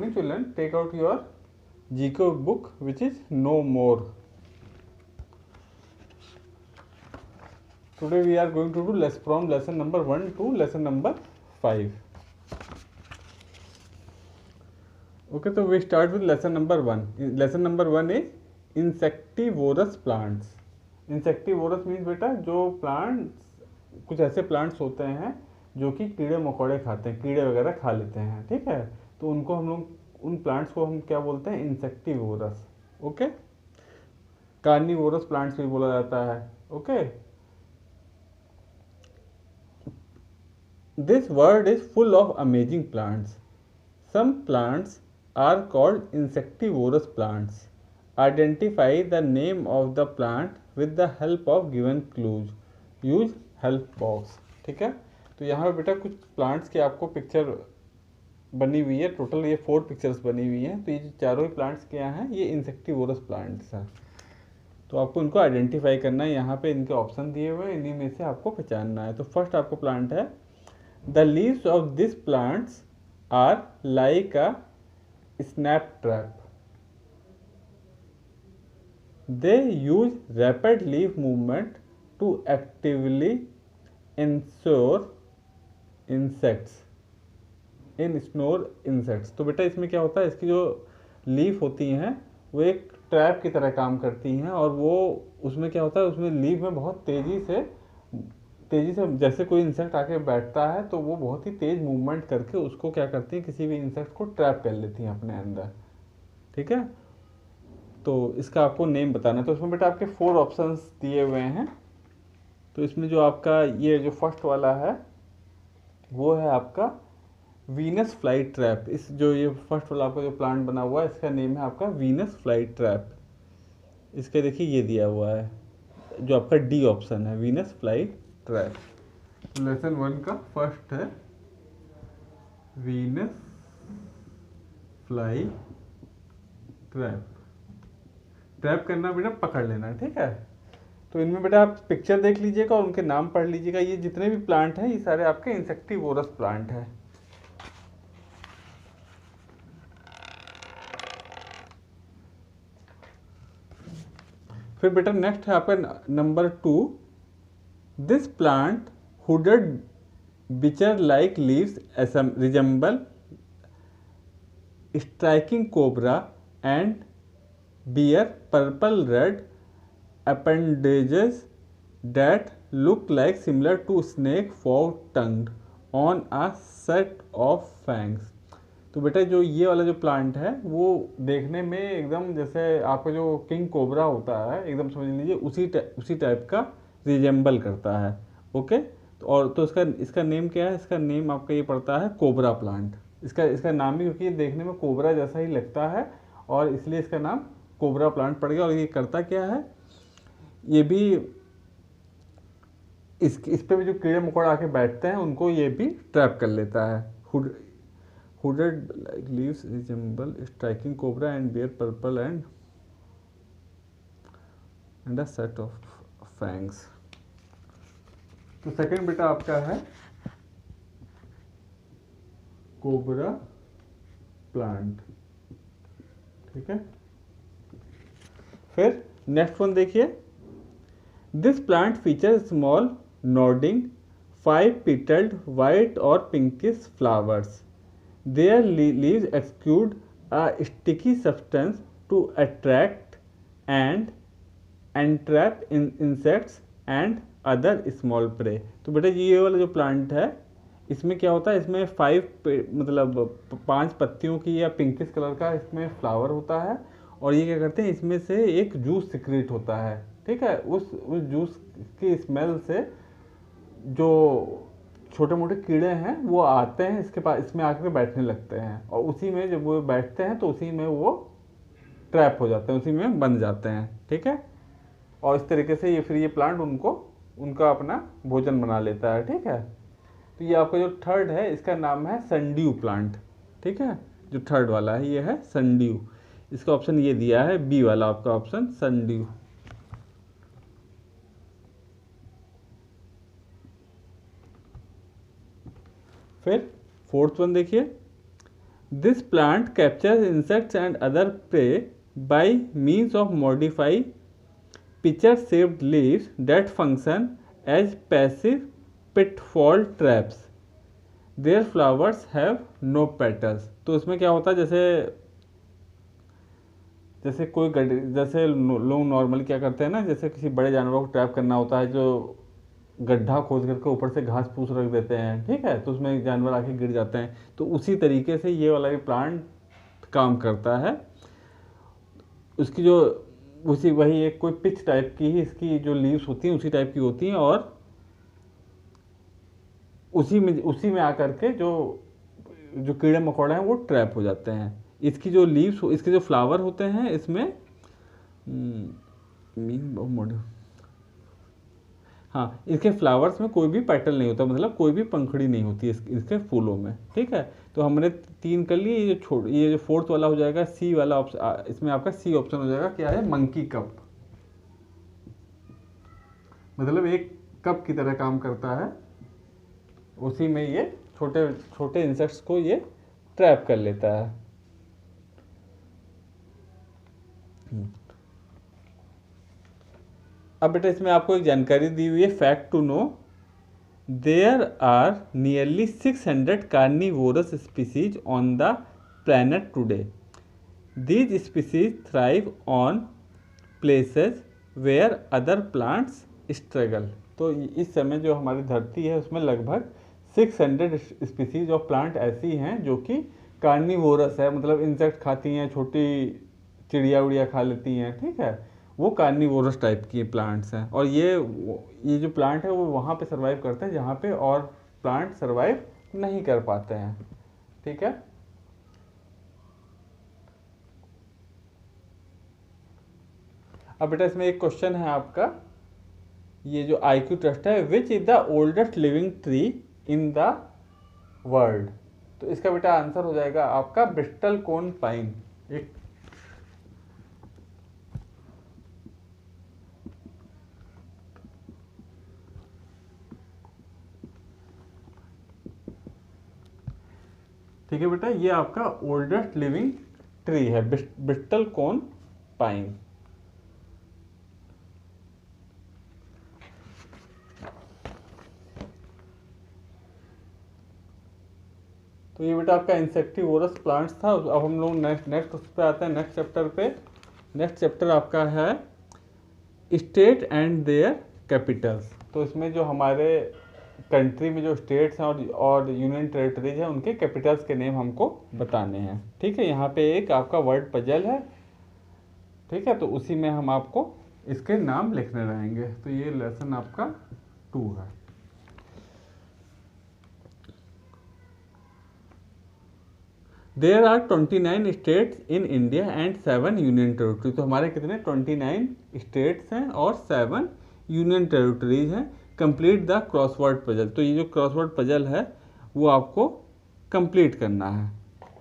morning children, take out your GK book which is No More. Today we are going to do from lesson number 1 to lesson number 5. Okay, so we start with lesson number 1. Lesson number 1 is insectivorous plants. Insectivorous means बेटा जो plants, कुछ ऐसे plants होते हैं जो कि कीड़े मकोड़े खाते हैं, कीड़े वगैरह खा लेते हैं, ठीक है। तो उनको हम लोग, उन प्लांट्स को हम क्या बोलते हैं, इंसेक्टिवोरस। ओके, कार्निवोरस प्लांट्स भी बोला जाता है। Okay, this word is full of amazing plants. Some plants are called insectivorous plants. Identify the name of the plant with the help of given clues. Use help box. ठीक है, तो यहाँ पे बेटा कुछ प्लांट्स की आपको पिक्चर बनी हुई है, टोटल ये 4 पिक्चर्स बनी हुई हैं। तो ये जो चारों ही प्लांट्स क्या हैं, ये इंसेक्टिवोरस प्लांट्स हैं। तो आपको इनको आइडेंटिफाई करना है, यहाँ पे इनके ऑप्शन दिए हुए हैं, इन्हीं में से आपको पहचानना है। तो फर्स्ट आपको प्लांट है, the leaves of this plants are like a snap trap. They use rapid leaf movement to actively ensure insects तो बेटा इसमें क्या होता है, इसकी जो लीफ होती हैं वो एक ट्रैप की तरह काम करती हैं, और वो उसमें क्या होता है, उसमें लीफ में बहुत तेज़ी से जैसे कोई इंसेक्ट आके बैठता है तो वो बहुत ही तेज मूवमेंट करके उसको क्या करती है, किसी भी इंसेक्ट को ट्रैप कर लेती हैं अपने अंदर। ठीक है, तो इसका आपको नेम बताना है। तो इसमें बेटा आपके 4 ऑप्शंस दिए हुए हैं। तो इसमें जो आपका ये जो फर्स्ट वाला है वो है आपका वीनस फ्लाई ट्रैप। इस जो ये फर्स्ट वाला आपका जो प्लांट बना हुआ है इसका नेम है आपका वीनस फ्लाई ट्रैप। इसका देखिए ये दिया हुआ है जो आपका डी ऑप्शन है, वीनस फ्लाई ट्रैप। लेसन 1 का फर्स्ट है वीनस फ्लाई ट्रैप। ट्रैप करना बेटा पकड़ लेना, ठीक है। तो इनमें बेटा आप पिक्चर देख लीजिएगा और उनके नाम पढ़ लीजिएगा। ये जितने भी प्लांट हैं ये सारे आपके इंसेक्टिवोरस प्लांट हैं। फिर बेटा नेक्स्ट है आपका number 2, this plant hooded pitcher like leaves resemble striking cobra and bear purple red appendages that look like similar to snake fork tongued on a set of fangs। तो बेटा जो ये वाला जो प्लांट है वो देखने में एकदम जैसे आपका जो किंग कोबरा होता है, एकदम समझ लीजिए उसी टाइप का रिजेंबल करता है। ओके, तो और तो इसका नेम क्या है, इसका नेम आपका ये पड़ता है कोबरा प्लांट। इसका नाम ही क्योंकि देखने में कोबरा जैसा ही लगता है और इसलिए इसका नाम कोबरा प्लांट पड़ गया। और ये करता क्या है, ये भी इस पे भी जो कीड़े मकोड़े आके बैठते हैं उनको ये भी ट्रैप कर लेता है। Hooded like leaves resemble striking cobra and bear purple and a set of fangs. तो सेकंड बेटा आपका है कोबरा प्लांट, ठीक है। फिर नेक्स्ट वन देखिए, this plant feature small nodding 5 petaled white और pinkish flowers. Their leaves exude a sticky substance to attract and entrap insects and other small prey। तो बेटा ये वाला जो प्लांट है इसमें क्या होता है, इसमें 5 पत्तियों की या पिंकिश कलर का इसमें फ्लावर होता है, और ये क्या करते हैं, इसमें से एक जूस सिक्रेट होता है, ठीक है। उस जूस की स्मेल से जो छोटे मोटे कीड़े हैं वो आते हैं इसके पास, इसमें आकर बैठने लगते हैं, और उसी में जब वो बैठते हैं तो उसी में वो ट्रैप हो जाते हैं, उसी में बंध जाते हैं, ठीक है। और इस तरीके से ये प्लांट उनका अपना भोजन बना लेता है, ठीक है। तो ये आपका जो थर्ड है इसका नाम है सनड्यू प्लांट, ठीक है। जो थर्ड वाला है ये है सनड्यू। इसका ऑप्शन ये दिया है बी वाला आपका ऑप्शन सनड्यू। फिर फोर्थ वन देखिए, this plant captures insects and other prey by means of modify pitcher shaped leaves that function as passive pitfall traps. Their flowers have no petals. तो इसमें क्या होता है, जैसे जैसे कोई जैसे लोग नॉर्मली क्या करते हैं ना, जैसे किसी बड़े जानवरों को ट्रैप करना होता है, जो गड्ढा खोद करके ऊपर से घास फूस रख देते हैं, ठीक है, तो उसमें जानवर आके गिर जाते हैं। तो उसी तरीके से ये वाला भी प्लांट काम करता है। उसकी जो उसी वही एक कोई पिच टाइप की ही इसकी जो लीव्स होती हैं उसी टाइप की होती हैं, और उसी में आकर के जो जो कीड़े मकोड़े हैं वो ट्रैप हो जाते हैं। इसकी जो लीव्स, इसके जो फ्लावर होते हैं इसमें हाँ, इसके फ्लावर्स में कोई भी पेटल नहीं होता, मतलब कोई भी पंखुड़ी नहीं होती इसके फूलों में, ठीक है। तो हमने 3 कर लिए। ये जो फोर्थ वाला हो जाएगा सी वाला ऑप्शन, इसमें आपका सी ऑप्शन हो जाएगा। क्या है? मंकी कप, मतलब एक कप की तरह काम करता है, उसी में ये छोटे छोटे इंसेक्ट्स को ये ट्रैप कर लेता है। अब बेटा इसमें आपको एक जानकारी दी हुई है, fact to know, there are nearly 600 carnivorous species on the planet today. These species thrive on places where other plants struggle. तो इस समय जो हमारी धरती है उसमें लगभग 600 स्पीसीज ऑफ प्लांट ऐसी हैं जो कि कार्निवोरस है, मतलब इंसेक्ट खाती हैं, छोटी चिड़िया उड़िया खा लेती हैं, ठीक है, वो कार्निवोरस टाइप की प्लांट्स हैं। और ये जो प्लांट है वो वहाँ पे सर्वाइव करते हैं जहाँ पे और प्लांट सर्वाइव नहीं कर पाते हैं, ठीक है। अब बेटा इसमें एक क्वेश्चन है आपका, ये जो IQ टेस्ट है, which is the oldest living tree in the world. तो इसका बेटा आंसर हो जाएगा आपका ब्रिस्टल कोन पाइन। एक ठीक है बेटा, ये आपका ओल्डेस्ट लिविंग ट्री है, ब्रिस्टल कोन पाइन। तो ये बेटा आपका इंसेक्टिवोरस प्लांट्स था। अब हम लोग नेक्स्ट उस पर आते हैं, नेक्स्ट चैप्टर पे। नेक्स्ट चैप्टर आपका है स्टेट एंड देयर कैपिटल्स। तो इसमें जो हमारे कंट्री में जो स्टेट्स हैं और यूनियन टेरिटरीज हैं उनके कैपिटल्स के नेम हमको बताने हैं, ठीक है। यहाँ पे एक आपका वर्ड पजल है, ठीक है, तो उसी में हम आपको इसके नाम लिखने रहेंगे। तो ये लेसन आपका 2 है। There are 29 states in India and 7 union territory. तो हमारे कितने 29 स्टेट्स हैं और 7 यूनियन टेरिटरीज हैं। Complete the crossword puzzle. तो ये जो क्रॉसवर्ड पजल है वो आपको कंप्लीट करना है।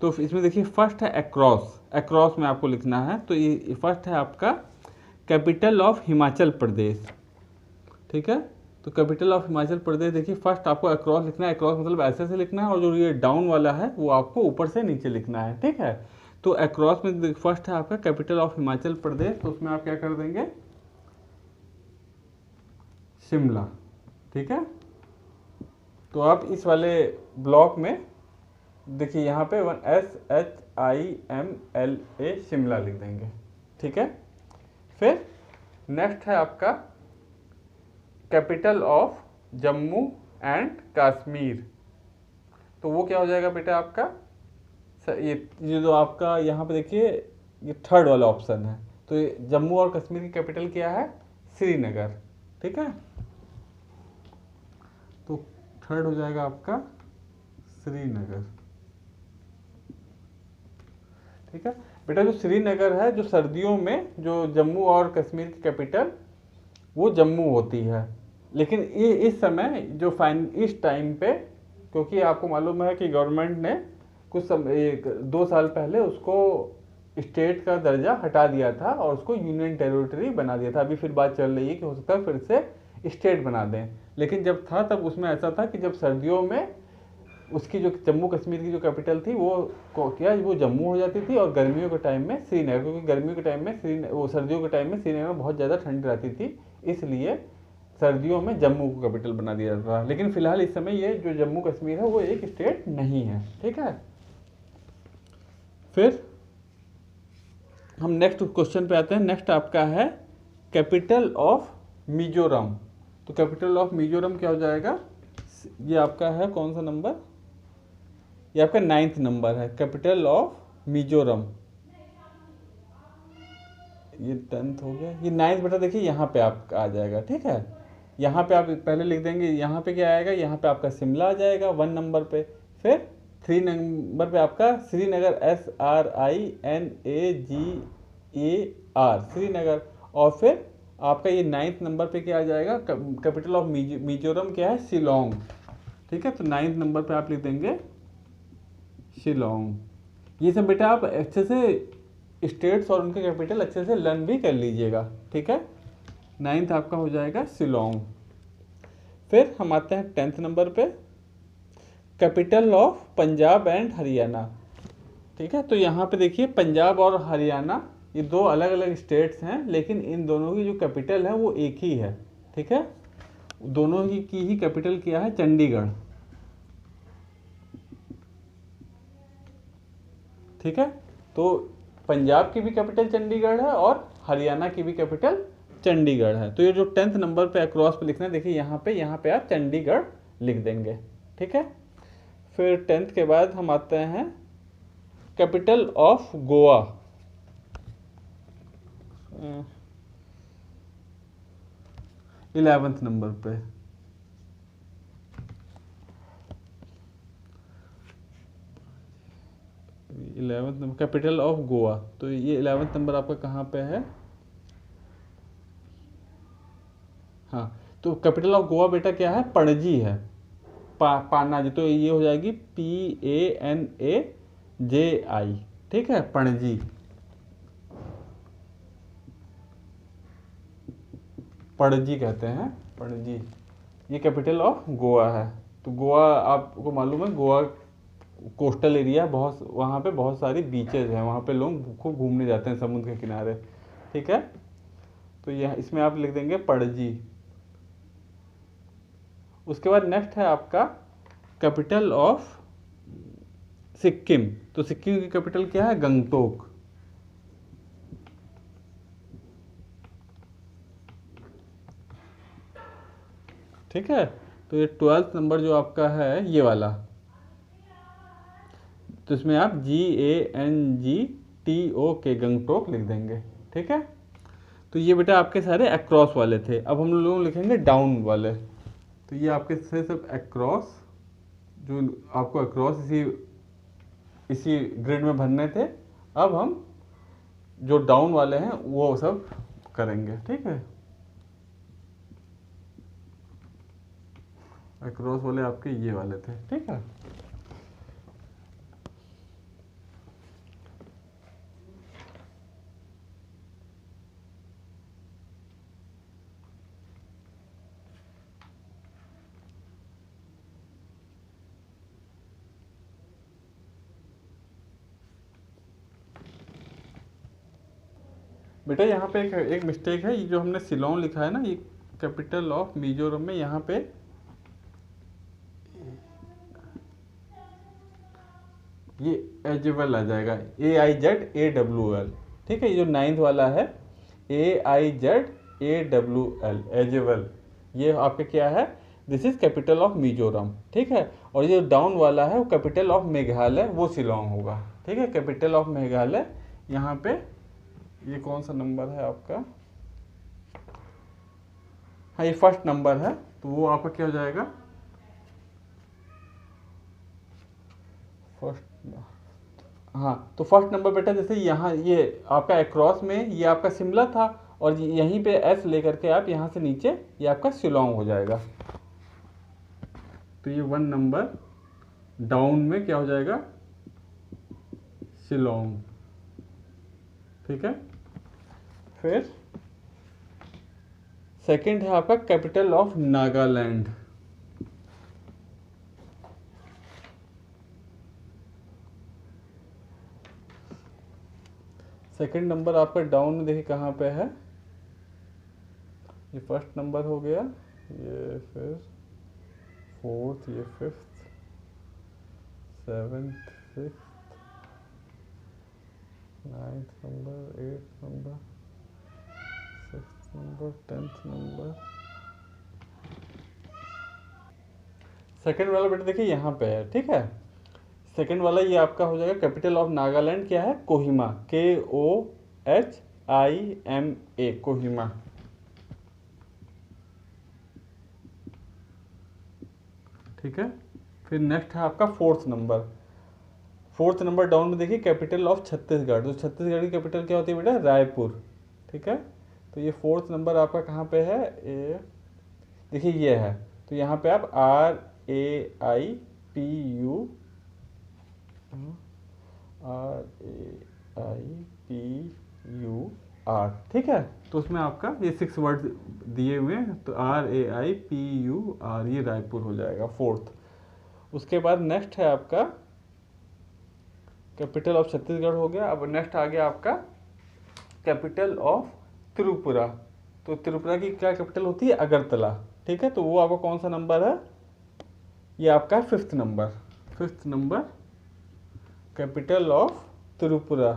तो इसमें देखिए फर्स्ट है अक्रॉस, अक्रॉस में आपको लिखना है। तो ये फर्स्ट है आपका कैपिटल ऑफ हिमाचल प्रदेश, ठीक है। तो कैपिटल ऑफ हिमाचल प्रदेश, देखिए फर्स्ट आपको अक्रॉस लिखना है, अक्रॉस मतलब ऐसे से लिखना है, और जो ये डाउन वाला है वो आपको ऊपर से नीचे लिखना है, ठीक है। तो अक्रॉस में फर्स्ट है आपका कैपिटल ऑफ हिमाचल प्रदेश, तो उसमें आप क्या कर देंगे शिमला, ठीक है। तो आप इस वाले ब्लॉक में देखिए यहाँ पे SHIMLA शिमला लिख देंगे, ठीक है। फिर नेक्स्ट है आपका capital of Jammu and Kashmir. तो वो क्या हो जाएगा बेटा आपका, ये जो आपका यहाँ पे देखिए ये थर्ड वाला ऑप्शन है। तो ये जम्मू और कश्मीर की कैपिटल क्या है, श्रीनगर, ठीक है। तो थर्ड हो जाएगा आपका श्रीनगर, ठीक है बेटा। जो श्रीनगर है, जो सर्दियों में जो जम्मू और कश्मीर की कैपिटल वो जम्मू होती है, लेकिन ये इस समय जो इस टाइम पे, क्योंकि आपको मालूम है कि गवर्नमेंट ने कुछ 2 साल पहले उसको स्टेट का दर्जा हटा दिया था और उसको यूनियन टेरिटरी बना दिया था। अभी फिर बात चल रही है कि हो सकता है फिर से स्टेट बना दें, लेकिन जब था तब उसमें ऐसा था कि जब सर्दियों में उसकी जो जम्मू कश्मीर की जो कैपिटल थी वो क्या वो जम्मू हो जाती थी, और गर्मियों के टाइम में श्रीनगर, क्योंकि गर्मियों के टाइम में वो सर्दियों के टाइम में श्रीनगर में बहुत ज़्यादा ठंड रहती थी, इसलिए सर्दियों में जम्मू को कैपिटल बना दिया जाता था। लेकिन फिलहाल इस समय ये जो जम्मू कश्मीर है वो एक स्टेट नहीं है। ठीक है, फिर हम नेक्स्ट क्वेश्चन पे आते हैं। नेक्स्ट आपका है कैपिटल ऑफ मिजोरम। तो कैपिटल ऑफ मिजोरम क्या हो जाएगा, ये आपका है कौन सा नंबर, ये आपका 9th नंबर है, कैपिटल ऑफ मिजोरम। ये 10th हो गया, ये 9th बेटा देखिए यहाँ पे आपका आ जाएगा। ठीक है, यहाँ पे आप पहले लिख देंगे, यहाँ पे क्या आएगा, यहाँ पे आपका शिमला आ जाएगा 1 नंबर पे। फिर 3 नंबर पे आपका श्रीनगर, SRINAGAR श्रीनगर। और फिर आपका ये 9th नंबर पे क्या आ जाएगा, कैपिटल ऑफ मिजोरम क्या है, शिलोंग। ठीक है, तो 9th नंबर पे आप लिख देंगे शिलोंग। ये सब बेटा आप अच्छे से स्टेट्स और उनके कैपिटल अच्छे से लर्न भी कर लीजिएगा। ठीक है, 9th आपका हो जाएगा शिलोंग। फिर हम आते हैं 10th नंबर पे, capital of Punjab and Haryana. ठीक है, तो यहाँ पे देखिए पंजाब और हरियाणा ये दो अलग अलग स्टेट्स हैं, लेकिन इन दोनों की जो कैपिटल है वो एक ही है। ठीक है, दोनों की ही कैपिटल क्या है, चंडीगढ़। ठीक है, तो पंजाब की भी कैपिटल चंडीगढ़ है और हरियाणा की भी कैपिटल चंडीगढ़ है। तो ये जो 10th नंबर पे अक्रॉस पे लिखना है, देखिए यहाँ पे आप चंडीगढ़ लिख देंगे। ठीक है, फिर 10th के बाद हम आते हैं capital of Goa. 11th number पे, कैपिटल ऑफ गोवा। तो ये 11th नंबर आपका कहाँ पे है, हाँ, तो कैपिटल ऑफ गोवा बेटा क्या है, पणजी है, पानाजी। तो ये हो जाएगी PANAJI। ठीक है, पणजी, पणजी कहते हैं, पणजी, ये कैपिटल ऑफ गोवा है। तो गोवा आपको मालूम है, गोवा कोस्टल एरिया, बहुत वहाँ पे बहुत सारी बीचेज हैं, वहाँ पे लोग खूब घूमने जाते हैं समुद्र के किनारे। ठीक है, तो यह इसमें आप लिख देंगे पणजी। उसके बाद नेक्स्ट है आपका कैपिटल ऑफ सिक्किम। तो सिक्किम की कैपिटल क्या है, गंगटोक। ठीक है, तो ये 12th नंबर जो आपका है ये वाला, तो इसमें आप GANGTOK गंगटोक लिख देंगे। ठीक है, तो ये बेटा आपके सारे अक्रॉस वाले थे। अब हम लोग लिखेंगे डाउन वाले। तो ये आपके से सब अक्रॉस, जो आपको अक्रॉस इसी ग्रिड में भरने थे। अब हम जो डाउन वाले हैं वो सब करेंगे। ठीक है, अक्रॉस वाले आपके ये वाले थे। ठीक है, बेटा यहाँ पे एक मिस्टेक है, ये जो हमने शिलोंग लिखा है ना, ये कैपिटल ऑफ मिजोरम में यहाँ पे ये एजेबल आ जाएगा, AIZAWL। ठीक है, ये जो 9th वाला है AIZAWL, एजेबल, ये आपका क्या है, this is capital of Mizoram. ठीक है, और ये डाउन वाला है वो कैपिटल ऑफ मेघालय, वो शिलोंग होगा। ठीक है, कैपिटल ऑफ मेघालय यहाँ पे, ये कौन सा नंबर है आपका, हाँ ये 1st नंबर है, तो वो आपका क्या हो जाएगा, फर्स्ट, हाँ, तो 1st नंबर बेटा जैसे यहाँ ये आपका अक्रॉस में ये आपका शिमला था, और यहीं पे S लेकर के आप यहाँ से नीचे ये आपका शिलोंग हो जाएगा। तो ये 1 नंबर डाउन में क्या हो जाएगा, शिलोंग। ठीक है, फिर सेकंड है आपका capital of Nagaland. Second number आपका डाउन में देखिए कहाँ पे है, ये फर्स्ट नंबर हो गया, ये फिर फोर्थ, ये fifth, seventh, six, ninth number, eighth number, six number, tenth number. Second वाला बेटा देखिए यहाँ पे है, ठीक है। सेकंड वाला ये आपका हो जाएगा, कैपिटल ऑफ नागालैंड क्या है, कोहिमा, KOHIMA, कोहिमा। ठीक है। फिर नेक्स्ट है आपका fourth number. Fourth number down में देखिए कैपिटल ऑफ छत्तीसगढ़, तो छत्तीसगढ़ की कैपिटल क्या होती है बेटा, रायपुर। ठीक है। तो ये फोर्थ नंबर आपका कहाँ पे है, देखिए ये है, तो यहाँ पे आप RAIPU, RAIPUR, ठीक है। तो उसमें आपका ये 6 वर्ड दिए हुए हैं, तो RAIPUR, ये रायपुर हो जाएगा फोर्थ। उसके बाद नेक्स्ट है आपका कैपिटल ऑफ छत्तीसगढ़ हो गया। अब नेक्स्ट आ गया आपका कैपिटल ऑफ त्रिपुरा। तो त्रिपुरा की क्या कैपिटल होती है, अगरतला। ठीक है। तो वो आपका कौन सा नंबर है, ये आपका fifth number. Fifth number capital of Tripura.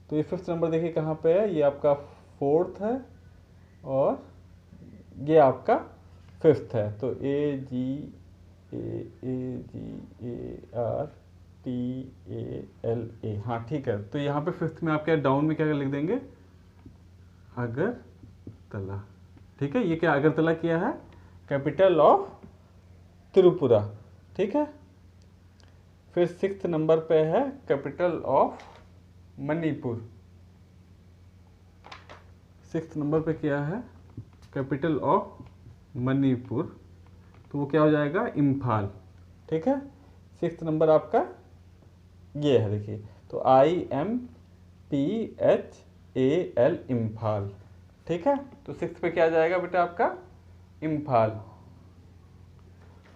तो ये फिफ्थ नंबर देखिए कहाँ पे है, ये आपका फोर्थ है और ये आपका फिफ्थ है। तो AGARTALA, हाँ ठीक है। तो यहाँ पे फिफ्थ में आप क्या डाउन में क्या लिख देंगे, अगरतला। ठीक है। ये क्या अगरतला किया है, कैपिटल ऑफ त्रिपुरा। ठीक है। फिर सिक्स्थ नंबर पे है capital of Manipur. Sixth number पे क्या है, कैपिटल ऑफ मणिपुर, तो वो क्या हो जाएगा, इम्फाल। ठीक है। सिक्स्थ नंबर आपका ये है, देखिए, तो IMPHAL, इम्फाल। ठीक है। तो सिक्स्थ पे क्या जाएगा बेटा आपका, इम्फाल।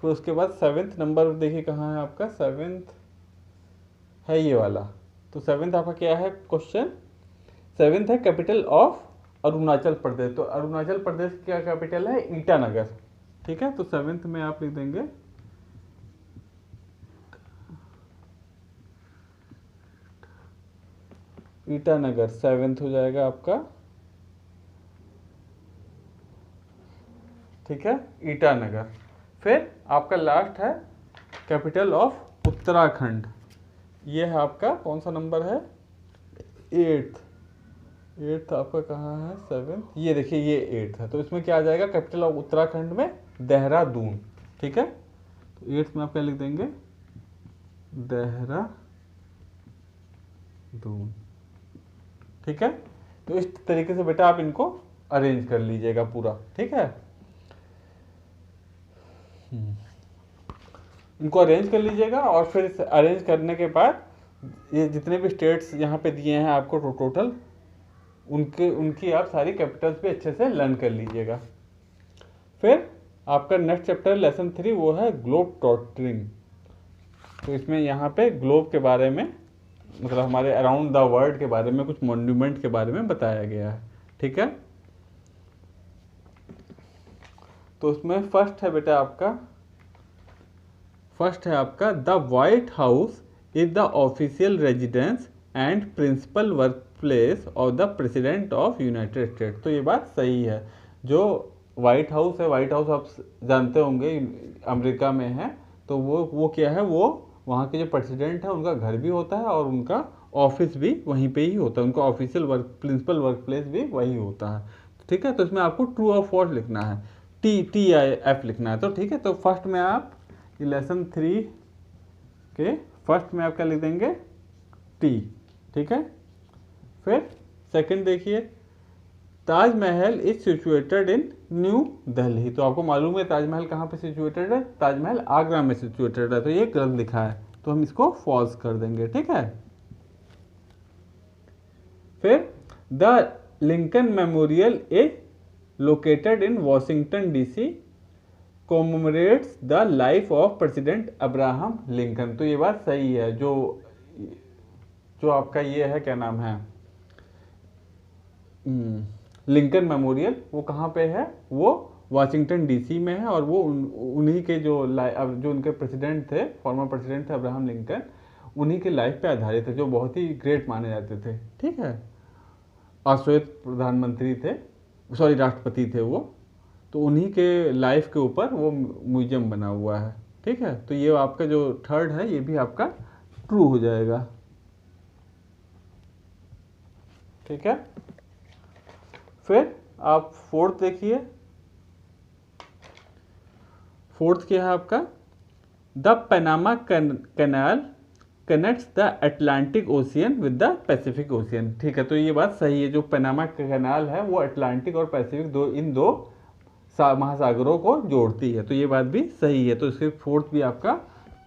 फिर उसके बाद सेवेंथ नंबर देखिए कहाँ है आपका, सेवेंथ है ये वाला। तो सेवेंथ आपका क्या है क्वेश्चन, सेवेंथ है कैपिटल ऑफ अरुणाचल प्रदेश। तो अरुणाचल प्रदेश की क्या कैपिटल है, ईटानगर। ठीक है। तो सेवेंथ में आप लिख देंगे ईटानगर, सेवेंथ हो जाएगा आपका। ठीक है, ईटानगर। फिर आपका लास्ट है कैपिटल ऑफ उत्तराखंड। ये है आपका कौन सा नंबर है, एट्थ। एट्थ आपका कहाँ है, सेवेंथ, ये देखिए ये एट्थ है। तो इसमें क्या आ जाएगा, कैपिटल ऑफ उत्तराखंड में देहरादून। ठीक है। तो एट्थ में आप क्या लिख देंगे, देहरादून। ठीक है। तो इस तरीके से बेटा आप इनको अरेंज कर लीजिएगा पूरा। ठीक है। इनको अरेंज कर लीजिएगा और फिर अरेंज करने के बाद ये जितने भी स्टेट्स यहाँ पे दिए हैं आपको टोटल, उनकी आप सारी कैपिटल्स पे अच्छे से लर्न कर लीजिएगा। फिर आपका नेक्स्ट चैप्टर लेसन 3 वो है ग्लोब टॉटरिंग। तो इसमें यहाँ पे ग्लोब के बारे में, मतलब हमारे अराउंड द वर्ल्ड के बारे में, कुछ मॉन्यूमेंट के बारे में बताया गया है। ठीक है। तो उसमें फर्स्ट है बेटा आपका, फर्स्ट है आपका the White House is the official residence and principal work place of the president of United States. तो ये बात सही है। जो व्हाइट हाउस है, व्हाइट हाउस आप जानते होंगे अमेरिका में है। तो वो क्या है, वो वहाँ के जो प्रेसिडेंट है उनका घर भी होता है और उनका ऑफिस भी वहीं पे ही होता है, उनका official work principal work place भी वही होता है। ठीक है। तो इसमें आपको ट्रू और फॉल्स लिखना है, TIF लिखना है। तो ठीक है। तो फर्स्ट में आप लेसन 3 के फर्स्ट में आप क्या लिख देंगे, T। ठीक है। फिर सेकंड देखिए, Taj Mahal is situated in new Delhi. तो आपको मालूम है ताजमहल कहाँ पे सिचुएटेड है, ताजमहल आगरा में सिचुएटेड है। तो ये गलत लिखा है, तो हम इसको फॉल्स कर देंगे। ठीक है। फिर the Lincoln memorial is located in Washington DC, commemorates the life of president Abraham Lincoln. तो ये बात सही है। जो आपका ये है क्या नाम है, लिंकन मेमोरियल, वो कहाँ पे है, वो वाशिंगटन डीसी में है। और वो उन्हीं के जो अब जो उनके प्रेसिडेंट थे, फॉर्मर प्रेसिडेंट थे अब्राहम लिंकन, उन्हीं के लाइफ पे आधारित है, जो बहुत ही ग्रेट माने जाते थे। ठीक है, अश्वेत प्रधानमंत्री थे, सॉरी राष्ट्रपति थे वो। तो उन्हीं के लाइफ के ऊपर वो म्यूजियम बना हुआ है। ठीक है, तो ये आपका जो थर्ड है ये भी आपका ट्रू हो जाएगा। ठीक है, फिर आप फोर्थ देखिए। फोर्थ क्या है आपका, the Panama canal connects the Atlantic ocean with the Pacific ocean. ठीक है, तो ये बात सही है, जो पनामा कैनाल है वो अटलांटिक और पैसिफिक इन दो महासागरों को जोड़ती है। तो ये बात भी सही है, तो इसके फोर्थ भी आपका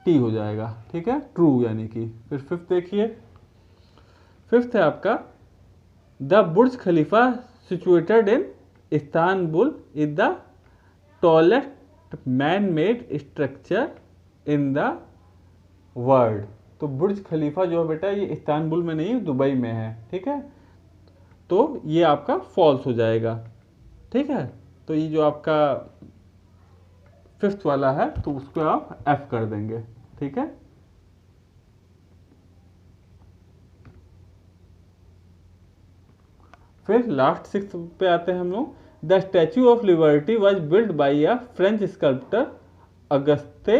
टी हो जाएगा। ठीक है, ट्रू यानी कि। फिर फिफ्थ देखिए, फिफ्थ है आपका the Burj Khalifa situated in Istanbul is the tallest man made structure in the world. तो बुर्ज खलीफा जो है बेटा ये इस्तांबुल में नहीं, दुबई में है। ठीक है, तो ये आपका फॉल्स हो जाएगा। ठीक है, तो ये जो आपका फिफ्थ वाला है तो उसको आप एफ कर देंगे। ठीक है, फिर लास्ट सिक्स पे आते हैं हम लोग। The statue of liberty was build by a French sculptor Auguste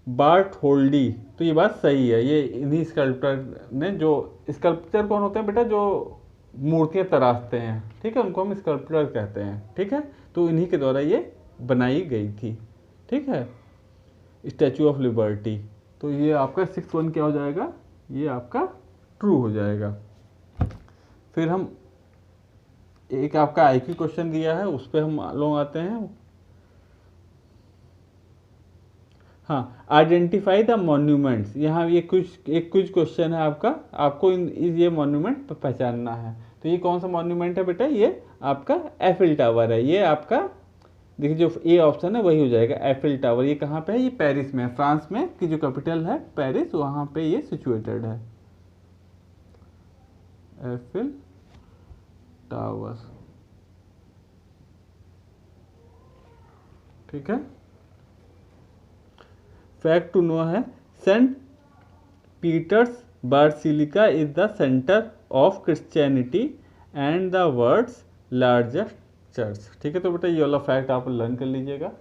Bartholdi. तो ये बात सही है, ये इन्हीं स्कल्प्टर ने, जो स्कल्प्चर कौन होते हैं बेटा, जो मूर्तियां तराशते हैं। ठीक है, उनको हम स्कल्प्टर कहते हैं। ठीक है, तो इन्हीं के द्वारा ये बनाई गई थी। ठीक है, स्टैच्यू ऑफ लिबर्टी। तो ये आपका सिक्स वन क्या हो जाएगा, ये आपका ट्रू हो जाएगा। फिर हम एक आपका आईक्यू क्वेश्चन दिया है, उस पर हम लोग आते हैं। हाँ, आइडेंटिफाई द मॉन्यूमेंट्स। यहाँ ये कुछ क्वेश्चन है आपका, आपको ये मॉन्यूमेंट पहचानना है। तो ये कौन सा मॉन्यूमेंट है बेटा, ये आपका एफिल टावर है। ये आपका देखिए जो ए ऑप्शन है वही हो जाएगा, एफिल टावर। ये कहाँ पे है, ये पेरिस में है, फ्रांस में की जो कैपिटल है पेरिस, वहाँ पे ये सिचुएटेड है, एफिल टावर। ठीक है, फैक्ट टू नो है, Saint Peter's basilica is the centre of Christianity and the world's largest church. ठीक है, तो बेटा ये वाला फैक्ट आप लर्न कर लीजिएगा।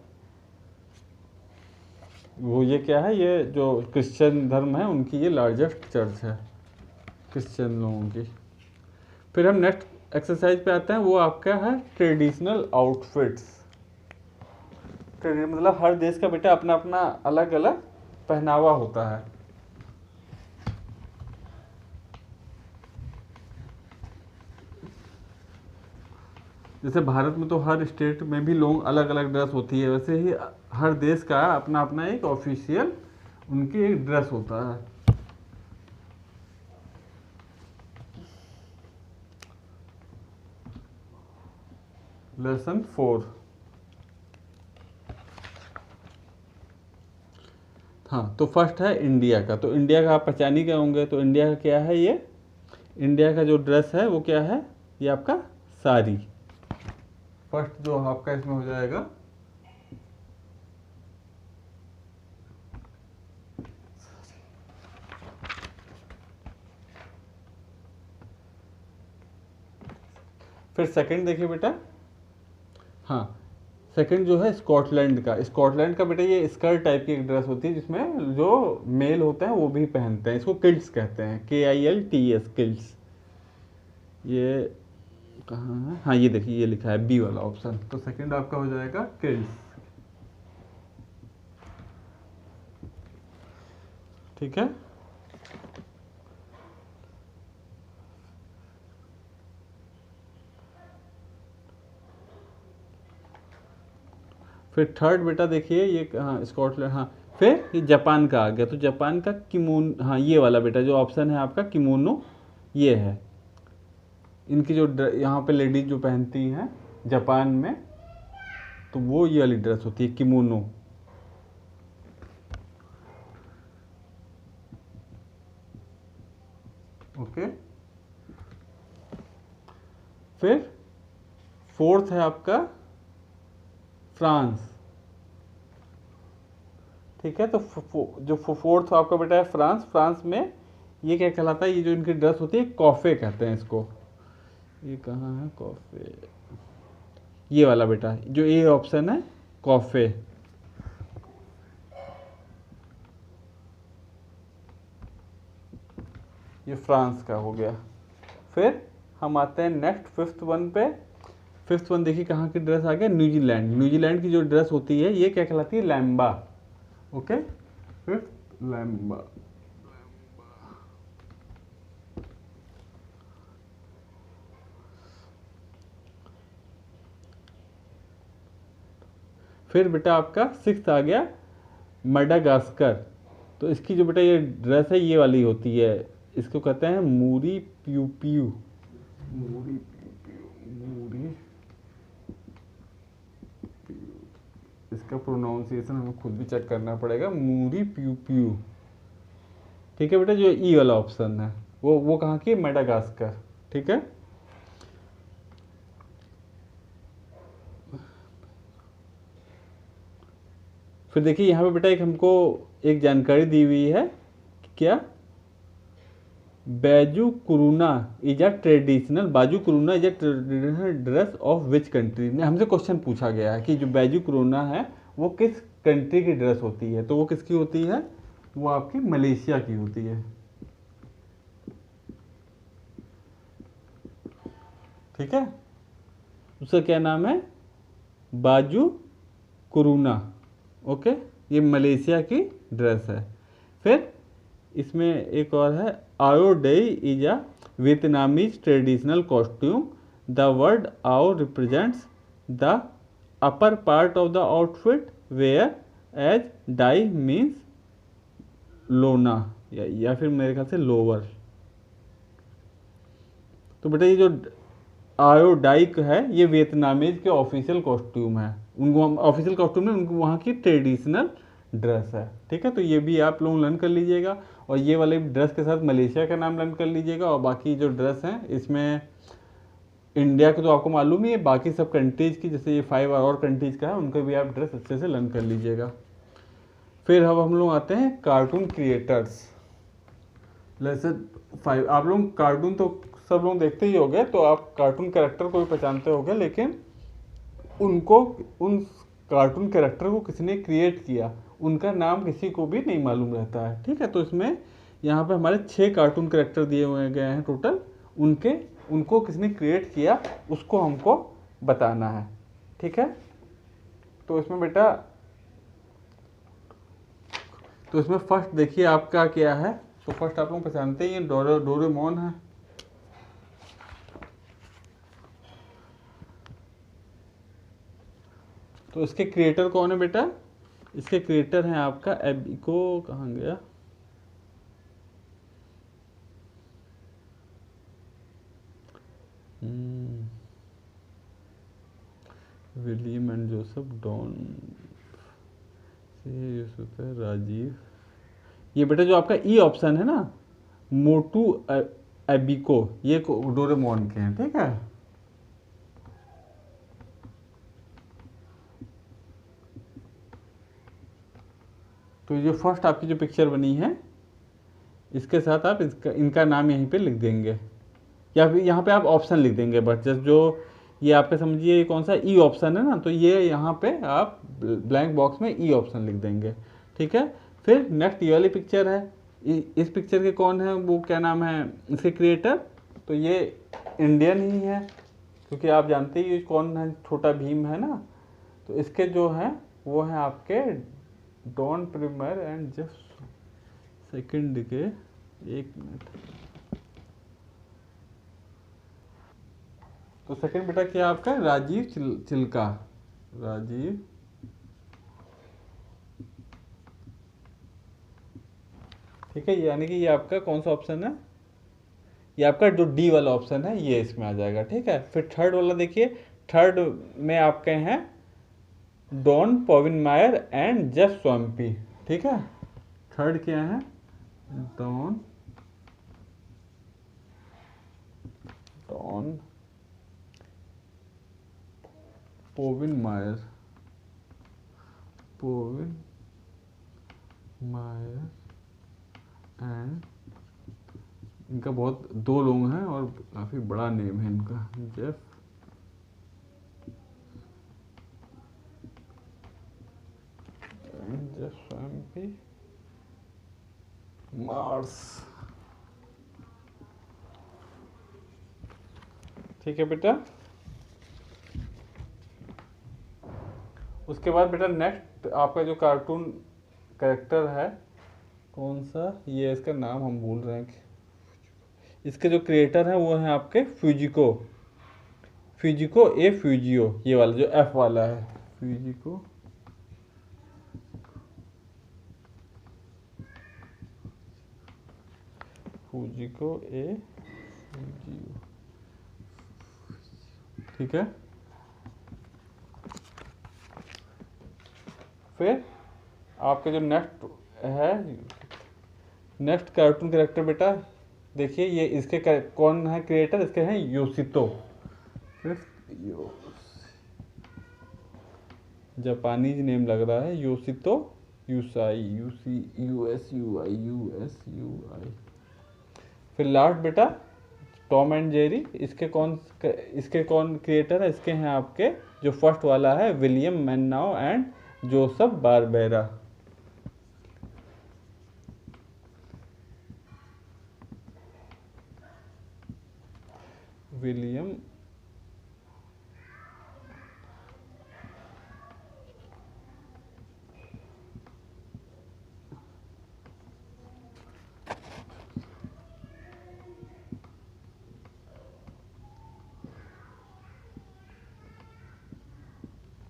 वो ये क्या है, ये जो क्रिश्चियन धर्म है उनकी ये लार्जेस्ट चर्च है, क्रिश्चियन लोगों की। फिर हम नेक्स्ट एक्सरसाइज पे आते हैं, वो आपका है ट्रेडिशनल आउटफिट्स। मतलब हर देश का बेटा अपना अपना अलग अलग पहनावा होता है। जैसे भारत में तो हर स्टेट में भी लोग अलग अलग ड्रेस होती है, वैसे ही हर देश का अपना अपना एक ऑफिशियल उनकी एक ड्रेस होता है। लेसन 4। हाँ, तो फर्स्ट है इंडिया का। तो इंडिया का आप पहचान ही गए होंगे, तो इंडिया का क्या है, ये इंडिया का जो ड्रेस है वो क्या है, ये आपका साड़ी। फर्स्ट जो आपका इसमें हो जाएगा फिर सेकंड देखिए बेटा, हाँ सेकंड जो है स्कॉटलैंड का। स्कॉटलैंड का बेटा ये स्कर्ट टाइप की एक ड्रेस होती है, जिसमें जो मेल होते हैं वो भी पहनते हैं, इसको किल्ट्स कहते हैं, KILTS, किल्ट्स। ये कहाँ है, हाँ ये देखिए ये लिखा है बी वाला ऑप्शन, तो सेकंड आपका हो जाएगा किल्ट्स। ठीक है, फिर थर्ड बेटा देखिए ये, हाँ स्कॉटलैंड, हाँ फिर ये जापान का आ गया। तो जापान का किमोन, हाँ ये वाला बेटा जो ऑप्शन है आपका किमोनो, ये है। इनकी जो यहाँ पे लेडीज जो पहनती हैं जापान में, तो वो ये वाली ड्रेस होती है किमोनो। ओके, फिर फोर्थ है आपका फ्रांस। ठीक है, तो जो फोर्थ आपका बेटा है फ्रांस। फ्रांस में ये क्या कहलाता है, ये जो इनकी ड्रेस होती है कॉफे कहते हैं इसको। ये कहाँ है कॉफे, ये वाला बेटा, जो ए ऑप्शन है कॉफे। ये फ्रांस का हो गया। फिर हम आते हैं नेक्स्ट फिफ्थ वन पे। फिफ्थ वन देखिए कहाँ की ड्रेस आ गया, न्यूजीलैंड। न्यूजीलैंड की जो ड्रेस होती है ये क्या कहलाती है, लैम्बा। Okay, fifth लैम्बा। फिर बेटा आपका सिक्स्थ आ गया मेडागास्कर। तो इसकी जो बेटा ये ड्रेस है ये वाली होती है, इसको कहते हैं मूरी प्यू प्यू। मूरी प्यू प्यू, मूरी, इसका प्रोनाउंसिएशन हमें खुद भी चेक करना पड़ेगा, मूरी प्यू प्यू। ठीक है बेटा, जो ई वाला ऑप्शन है वो कहाँ की, मेडागास्कर। ठीक है, फिर देखिए यहाँ पे बेटा एक हमको एक जानकारी दी हुई है, क्या, बाजू Kurung is a traditional, Baju Kurung is a traditional dress of which country. हमसे क्वेश्चन पूछा गया है कि जो बाजू कुरुना है वो किस कंट्री की ड्रेस होती है, तो वो किसकी होती है, वो आपकी मलेशिया की होती है। ठीक है, उसका क्या नाम है, बाजू कुरुना। ओके, ये मलेशिया की ड्रेस है। फिर इसमें एक और है, ao dai is a Vietnamese traditional costume. The word ao represents the upper part of the outfit whereas dai means long, या फिर मेरे ख्याल से लोअर। तो बेटा ये जो आयोडाइक है ये वियतनामीज के ऑफिशियल कॉस्ट्यूम है, उनको ऑफिशियल कॉस्ट्यूम में उनको वहाँ की ट्रेडिशनल ड्रेस है। ठीक है, तो ये भी आप लोग लर्न कर लीजिएगा, और ये वाले ड्रेस के साथ मलेशिया का नाम लर्न कर लीजिएगा, और बाकी जो ड्रेस हैं इसमें इंडिया के तो आपको मालूम ही है, बाकी सब कंट्रीज़ की, जैसे ये 5 और कंट्रीज़ का है, उनका भी आप ड्रेस अच्छे से लर्न कर लीजिएगा। फिर अब हम लोग आते हैं कार्टून क्रिएटर्स। लेसन 5, आप लोग कार्टून तो सब लोग देखते ही होंगे, तो आप कार्टून कैरेक्टर को भी पहचानते होंगे, लेकिन उनको, उन कार्टून कैरेक्टर को किसने क्रिएट किया उनका नाम किसी को भी नहीं मालूम रहता है। ठीक है, तो इसमें यहाँ पे हमारे 6 कार्टून कैरेक्टर दिए हुए गए हैं टोटल, उनको किसने क्रिएट किया उसको हमको बताना है। ठीक है, तो इसमें बेटा, तो इसमें फर्स्ट देखिए आपका क्या है, तो फर्स्ट आप लोग पहचानते ही हैं, डोरेमोन है। तो इसके क्रिएटर कौन है बेटा, इसके क्रिएटर हैं आपका एबिको, कहाँ गया, William and Joseph Don, Yusuf है, राजीव। ये बेटा जो आपका ई ऑप्शन है ना, मोटू एबिको, ये डोरेमोन के हैं। ठीक है, तो ये फर्स्ट आपकी जो पिक्चर बनी है इसके साथ आप इनका नाम यहीं पे लिख देंगे, या फिर यहाँ पे आप ऑप्शन लिख देंगे, बट जस्ट जो ये आपके समझिए ये कौन सा ई ऑप्शन है ना, तो ये यहाँ पे आप ब्लैंक बॉक्स में ई ऑप्शन लिख देंगे। ठीक है, फिर नेक्स्ट ये वाली पिक्चर है, इस पिक्चर के कौन है, वो क्या नाम है इसके क्रिएटर, तो ये इंडियन ही है, क्योंकि आप जानते ही कौन है, छोटा भीम है ना, तो इसके जो हैं वो हैं आपके Don premier and just second के, एक मिनट, तो सेकंड बेटा क्या आपका, राजीव चिल्का, राजीव, ठीक है, यानी कि ये आपका कौन सा ऑप्शन है, ये आपका जो डी वाला ऑप्शन है ये इसमें आ जाएगा। ठीक है, फिर थर्ड वाला देखिए, थर्ड में आपके हैं डॉन पॉविनमायर एंड जेफ स्वम्पी। ठीक है, थर्ड क्या है, डॉन पोविन मायर, पोविन मायर एंड इनका बहुत दो लोग हैं और काफ़ी बड़ा नेम है इनका, जेफ एम्पी मार्स। ठीक है बेटा। उसके बाद बेटा नेक्स्ट आपका जो कार्टून कैरेक्टर है कौन सा, ये इसका नाम हम भूल रहे हैं। इसके जो क्रिएटर हैं वो हैं आपके फ्यूजिको, फ्यूजिको ए फ्यूजियो, ये वाला जो एफ वाला है, फ्यूजिको फ्यूजिको ए फ्यूजियो। ठीक है। फिर आपके जो नेक्स्ट है, नेक्स्ट कार्टून कैरेक्टर बेटा देखिए, ये इसके कौन है क्रिएटर, इसके हैं योशितो। जापानीज नेम लग रहा है, योशितो यूसाई, USUI। फिर लास्ट बेटा टॉम एंड जेरी, इसके कौन क्रिएटर है, इसके हैं आपके जो फर्स्ट वाला है William Hanna and Joseph Barbera. William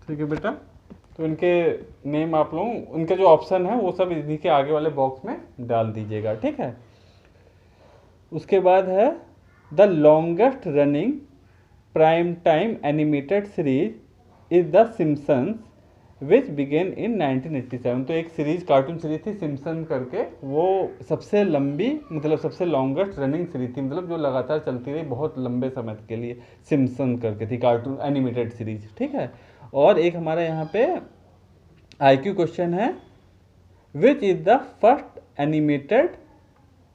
ठीक है बेटा। तो इनके नेम आप लोग, उनके जो ऑप्शन है वो सब इन्हीं के आगे वाले बॉक्स में डाल दीजिएगा, ठीक है। उसके बाद है the longest running prime time animated series is the Simpsons which began in 1987। तो एक सीरीज, कार्टून सीरीज थी सिम्पसन करके, वो सबसे लंबी, मतलब सबसे लॉन्गेस्ट रनिंग सीरीज थी, मतलब जो लगातार चलती रही बहुत लंबे समय के लिए, सिम्पसन करके थी कार्टून एनिमेटेड सीरीज, ठीक है। और एक हमारा यहाँ पे IQ क्वेश्चन है, which is the first animated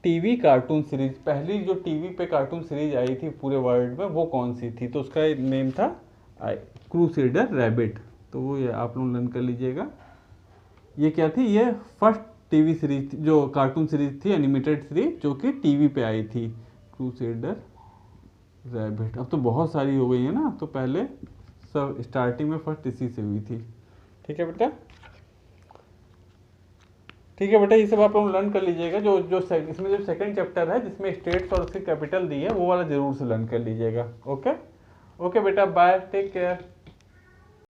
TV cartoon series, पहली जो टीवी पे कार्टून सीरीज आई थी पूरे वर्ल्ड में वो कौन सी थी, तो उसका नेम था क्रूसेडर रैबिट। तो वो ये आप लोग लर्न कर लीजिएगा। ये क्या थी, ये फर्स्ट टीवी सीरीज थी, जो कार्टून सीरीज थी एनिमेटेड सीरीज जो कि टीवी पे आई थी, क्रूसेडर रैबिट। अब तो बहुत सारी हो गई है ना, तो पहले सब स्टार्टिंग में फर्स्ट इसी से हुई थी। ठीक है बेटा, ठीक है बेटा, ये सब आप लोग लर्न कर लीजिएगा। जो इसमें जो सेकंड चैप्टर है जिसमें स्टेट्स और उसकी कैपिटल दी है वो वाला जरूर से लर्न कर लीजिएगा। ओके ओके बेटा, बाय, टेक केयर।